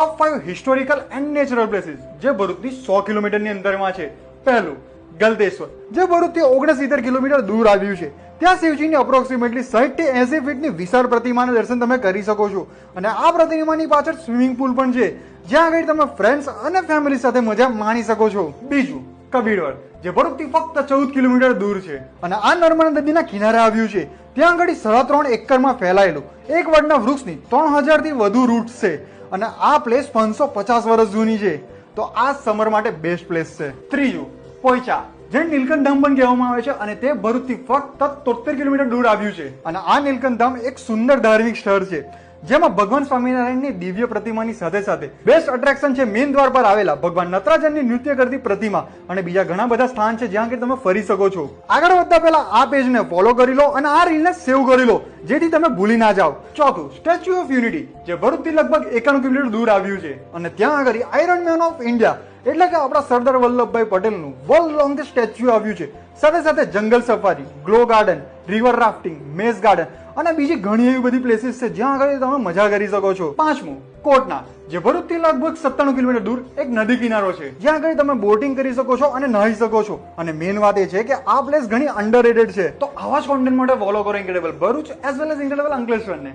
Top 5 historical and natural places જે ભરૂચથી 100 કિલોમીટરની અંતરમાં છે. પહેલું, ગલતેશ્વર, જે ભરૂચથી 69 કિલોમીટર દૂર આવ્યું છે. ત્યાં શિવજીની અપ્રોક્સિમેટલી 60 થી 80 ફીટની વિશાળ પ્રતિમાના દર્શન તમે કરી શકો છો. અને આ પ્રતિમાની પાછળ સ્વિમિંગ પુલ પણ છે, જ્યાં આગળ તમે ફ્રેન્ડ્સ અને ફેમિલી સાથે મજા માણી શકો છો. બીજું, કબીરવડ, જે ભરૂચથી ફક્ત 14 કિલોમીટર દૂર છે અને આ નર્મદા નદીના કિનારે આવ્યું છે. ત્યાં આગળ 3.5 એકરમાં ફેલાયેલું એક વડના વૃક્ષની 3000 થી વધુ રૂટ્સ છે અને આ પ્લેસ 550 વર્ષ જૂની છે. તો આ સમર માટે બેસ્ટ પ્લેસ છે. ત્રીજું, પોઈચા, જે નીલકંઠ ધામ પણ કહેવામાં આવે છે અને તે ભરૂચથી ફક્ત 73 કિલોમીટર દૂર આવ્યું છે. અને આ નીલકંઠ ધામ એક સુંદર ધાર્મિક સ્થળ છે, જેમાં ભગવાન સ્વામિનારાયણની દિવ્ય પ્રતિમાની સાથે સાથે બેસ્ટ અટ્રેક્શન છે મેન દ્વાર પર આવેલા ભગવાન નટરાજનની નૃત્ય કરતી પ્રતિમા અને બીજા ઘણા બધા સ્થાન છે જ્યાં તમે ફરી શકો છો. આગળ વધતા પહેલા આ પેજને ફોલો કરી લો અને આ રીલને સેવ કરી લો, જેથી તમે ભૂલી ના જાઓ. ચોથું, સ્ટેચ્યુ ઓફ યુનિટી, જે ભરૂચથી લગભગ 91 કિલોમીટર દૂર આવ્યું છે અને ત્યાં આગળ આયરન મેન ઓફ ઇન્ડિયા એટલે કે આપણા સરદાર વલ્લભભાઈ પટેલનું વર્લ્ડ લોંગેસ્ટ સ્ટેચ્યુ આવ્યું છે. સાથે સાથે જંગલ safari, glow garden, river rafting, maze garden અને બીજી ઘણી એવી બધી પ્લેસીસ છે જ્યાં આગળ તમે મજા કરી શકો છો. પાંચમું, કોટના, જે ભરૂચથી લગભગ 97 કિલોમીટર દૂર એક નદી કિનારો છે, જ્યાં આગળ તમે બોટિંગ કરી શકો છો અને નાહી શકો છો. અને મેઇન વાત એ છે કે આ પ્લેસ ઘણી અંડરરેટેડ છે. તો આવા જ કોન્ટેન્ટ માટે ફોલો કરો incredible Bharuch as well as incredible અંકલેશ્વરને.